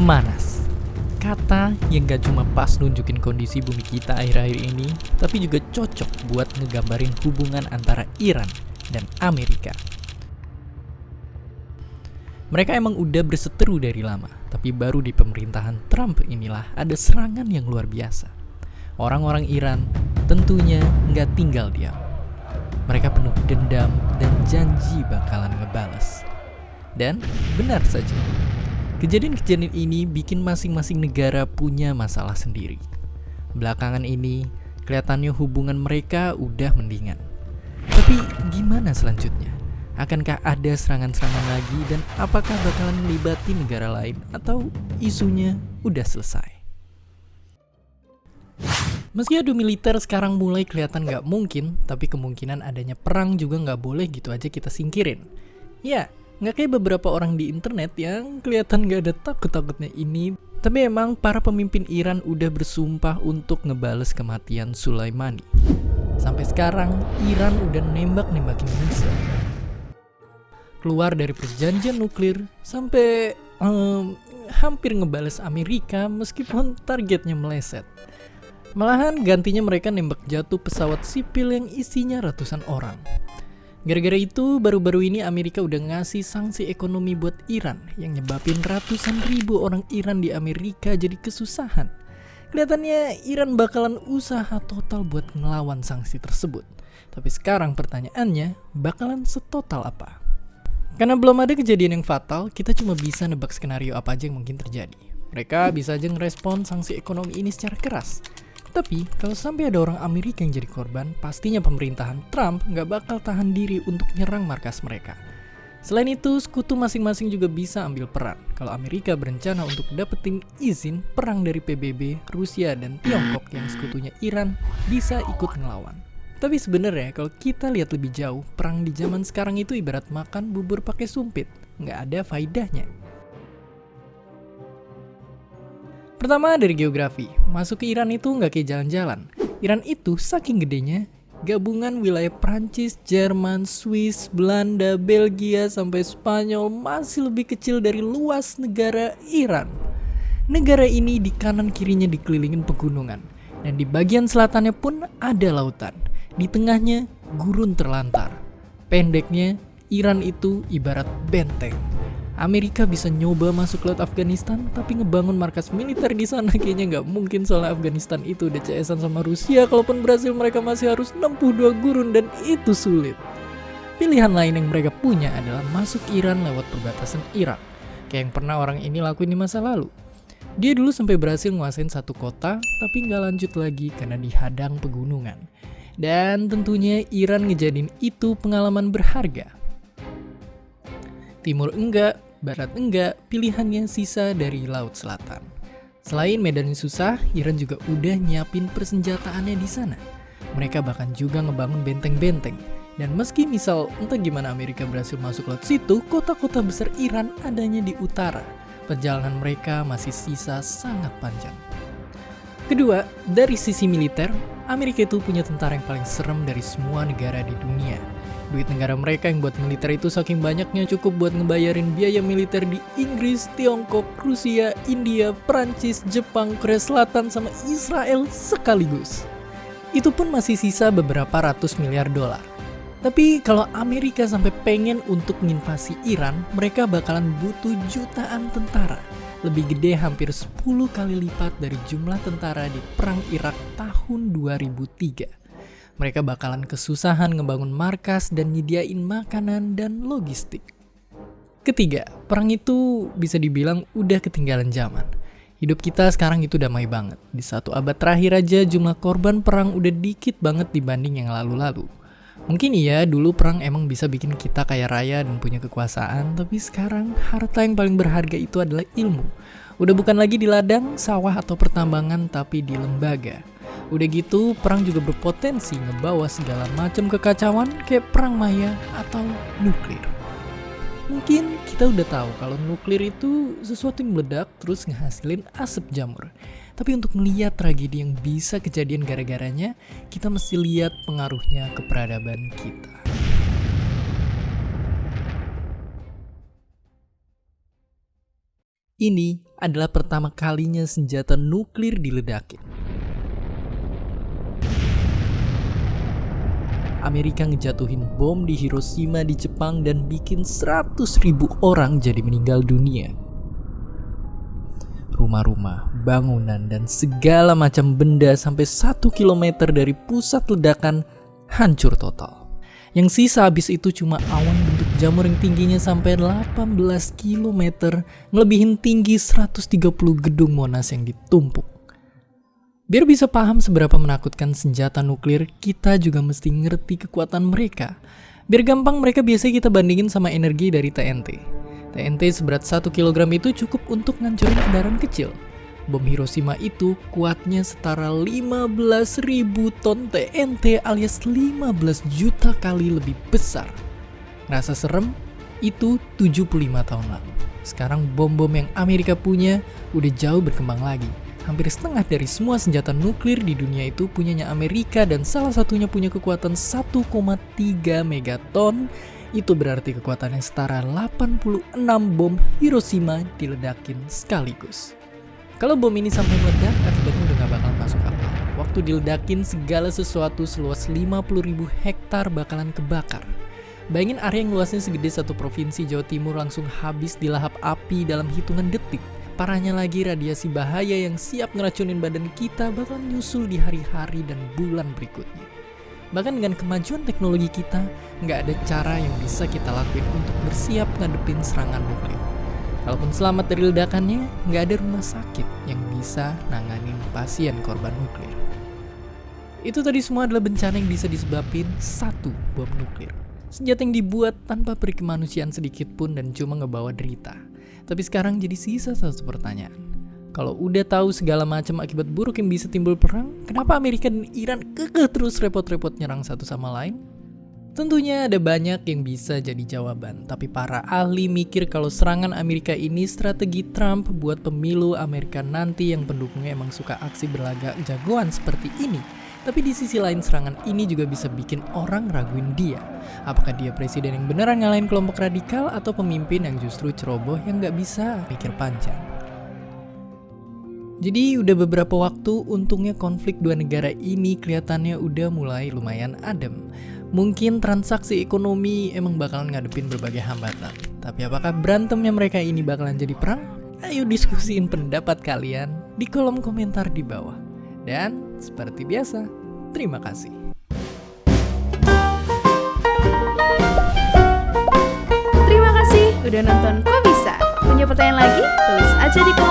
Memanas. Kata yang gak cuma pas nunjukin kondisi bumi kita akhir-akhir ini, tapi juga cocok buat ngegambarin hubungan antara Iran dan Amerika. Mereka emang udah berseteru dari lama, tapi baru di pemerintahan Trump inilah ada serangan yang luar biasa. Orang-orang Iran tentunya nggak tinggal diam. Mereka penuh dendam dan janji bakalan ngebales. Dan benar saja, kejadian-kejadian ini bikin masing-masing negara punya masalah sendiri. Belakangan ini, kelihatannya hubungan mereka udah mendingan. Tapi gimana selanjutnya? Akankah ada serangan-serangan lagi dan apakah bakalan melibatkan negara lain atau isunya udah selesai? Meski adu militer sekarang mulai kelihatan gak mungkin, tapi kemungkinan adanya perang juga gak boleh gitu aja kita singkirin. Ya, gak kayak beberapa orang di internet yang kelihatan gak ada takut-takutnya ini, tapi emang para pemimpin Iran udah bersumpah untuk ngebales kematian Soleimani. Sampai sekarang, Iran udah nembak-nembakin Indonesia. Keluar dari perjanjian nuklir sampai hampir ngebales Amerika meskipun targetnya meleset. Malahan gantinya mereka nembak jatuh pesawat sipil yang isinya ratusan orang. Gara-gara itu baru-baru ini Amerika udah ngasih sanksi ekonomi buat Iran yang nyebabin ratusan ribu orang Iran di Amerika jadi kesusahan. Kelihatannya Iran bakalan usaha total buat ngelawan sanksi tersebut. Tapi sekarang pertanyaannya, bakalan setotal apa? Karena belum ada kejadian yang fatal, kita cuma bisa nebak skenario apa aja yang mungkin terjadi. Mereka bisa aja ngerespon sanksi ekonomi ini secara keras. Tapi kalau sampai ada orang Amerika yang jadi korban, pastinya pemerintahan Trump nggak bakal tahan diri untuk nyerang markas mereka. Selain itu, sekutu masing-masing juga bisa ambil peran. Kalau Amerika berencana untuk dapetin izin perang dari PBB, Rusia, dan Tiongkok yang sekutunya Iran bisa ikut ngelawan. Tapi sebenarnya kalau kita lihat lebih jauh, perang di zaman sekarang itu ibarat makan bubur pakai sumpit, nggak ada faedahnya. Pertama dari geografi, masuk ke Iran itu nggak kayak jalan-jalan. Iran itu saking gedenya, gabungan wilayah Prancis, Jerman, Swiss, Belanda, Belgia, sampai Spanyol masih lebih kecil dari luas negara Iran. Negara ini di kanan kirinya dikelilingin pegunungan, dan di bagian selatannya pun ada lautan. Di tengahnya gurun terlantar. Pendeknya, Iran itu ibarat benteng. Amerika bisa nyoba masuk ke laut Afghanistan, tapi ngebangun markas militer di sana kayaknya nggak mungkin soalnya Afghanistan itu udah CS-an sama Rusia. Kalaupun berhasil, mereka masih harus 62 gurun dan itu sulit. Pilihan lain yang mereka punya adalah masuk Iran lewat perbatasan Irak, kayak yang pernah orang ini lakuin di masa lalu. Dia dulu sampai berhasil nguasain satu kota, tapi nggak lanjut lagi karena dihadang pegunungan. Dan tentunya Iran ngejadiin itu pengalaman berharga. Timur enggak, Barat enggak, pilihannya sisa dari Laut Selatan. Selain medannya susah, Iran juga udah nyiapin persenjataannya di sana. Mereka bahkan juga ngebangun benteng-benteng. Dan meski misal entah gimana Amerika berhasil masuk laut situ, kota-kota besar Iran adanya di utara. Perjalanan mereka masih sisa sangat panjang. Kedua, dari sisi militer, Amerika itu punya tentara yang paling serem dari semua negara di dunia. Duit negara mereka yang buat militer itu saking banyaknya cukup buat ngebayarin biaya militer di Inggris, Tiongkok, Rusia, India, Prancis, Jepang, Korea Selatan, sama Israel sekaligus. Itu pun masih sisa beberapa ratus miliar dolar. Tapi kalau Amerika sampai pengen untuk menginvasi Iran, mereka bakalan butuh jutaan tentara. Lebih gede hampir 10 kali lipat dari jumlah tentara di Perang Irak tahun 2003. Mereka bakalan kesusahan ngebangun markas dan nyediain makanan dan logistik. Ketiga, perang itu bisa dibilang udah ketinggalan zaman. Hidup kita sekarang itu damai banget. Di 1 abad terakhir aja jumlah korban perang udah dikit banget dibanding yang lalu-lalu. Mungkin iya dulu perang emang bisa bikin kita kaya raya dan punya kekuasaan, tapi sekarang harta yang paling berharga itu adalah ilmu. Udah bukan lagi di ladang, sawah atau pertambangan, tapi di lembaga. Udah gitu, perang juga berpotensi ngebawa segala macam kekacauan kayak perang maya atau nuklir. Mungkin kita udah tahu kalau nuklir itu sesuatu yang meledak terus ngehasilin asap jamur. Tapi untuk melihat tragedi yang bisa kejadian gara-garanya, kita mesti lihat pengaruhnya ke peradaban kita. Ini adalah pertama kalinya senjata nuklir diledakin. Amerika ngejatuhin bom di Hiroshima di Jepang dan bikin 100.000 orang jadi meninggal dunia. Rumah-rumah, bangunan, dan segala macam benda sampai 1 kilometer dari pusat ledakan hancur total. Yang sisa habis itu cuma awan bentuk jamur yang tingginya sampai 18 km, ngelebihin tinggi 130 gedung Monas yang ditumpuk. Biar bisa paham seberapa menakutkan senjata nuklir, kita juga mesti ngerti kekuatan mereka. Biar gampang, mereka biasanya kita bandingin sama energi dari TNT. TNT seberat 1 kg itu cukup untuk ngancurin kendaraan kecil. Bom Hiroshima itu kuatnya setara 15.000 ton TNT alias 15 juta kali lebih besar. Rasa serem? Itu 75 tahun lalu. Sekarang bom-bom yang Amerika punya udah jauh berkembang lagi. Hampir setengah dari semua senjata nuklir di dunia itu punyanya Amerika dan salah satunya punya kekuatan 1,3 megaton. Itu berarti kekuatannya setara 86 bom Hiroshima diledakin sekaligus. Kalau bom ini sampai meledak, akibatnya udah gak bakal masuk akal. Waktu diledakin, segala sesuatu seluas 50.000 hektar bakalan kebakar. Bayangin area yang luasnya segede satu provinsi Jawa Timur langsung habis dilahap api dalam hitungan detik. Parahnya lagi, radiasi bahaya yang siap ngeracunin badan kita bakal nyusul di hari-hari dan bulan berikutnya. Bahkan dengan kemajuan teknologi kita, nggak ada cara yang bisa kita lakuin untuk bersiap ngadepin serangan nuklir. Kalaupun selamat dari ledakannya, nggak ada rumah sakit yang bisa nanganin pasien korban nuklir. Itu tadi semua adalah bencana yang bisa disebabin satu bom nuklir. Senjata yang dibuat tanpa perikemanusiaan sedikit pun dan cuma ngebawa derita. Tapi sekarang jadi sisa satu pertanyaan. Kalau udah tahu segala macam akibat buruk yang bisa timbul perang, kenapa Amerika dan Iran kekeh terus repot-repot nyerang satu sama lain? Tentunya ada banyak yang bisa jadi jawaban, tapi para ahli mikir kalau serangan Amerika ini strategi Trump buat pemilu Amerika nanti yang pendukungnya emang suka aksi berlagak jagoan seperti ini. Tapi di sisi lain serangan ini juga bisa bikin orang raguin dia. Apakah dia presiden yang beneran ngalahin kelompok radikal atau pemimpin yang justru ceroboh yang gak bisa pikir panjang. Jadi udah beberapa waktu untungnya konflik dua negara ini kelihatannya udah mulai lumayan adem. Mungkin transaksi ekonomi emang bakalan ngadepin berbagai hambatan. Tapi apakah berantemnya mereka ini bakalan jadi perang? Ayo diskusiin pendapat kalian di kolom komentar di bawah. Dan seperti biasa, terima kasih. Terima kasih udah nonton Kok Bisa. Punya pertanyaan lagi? Tulis aja di kolom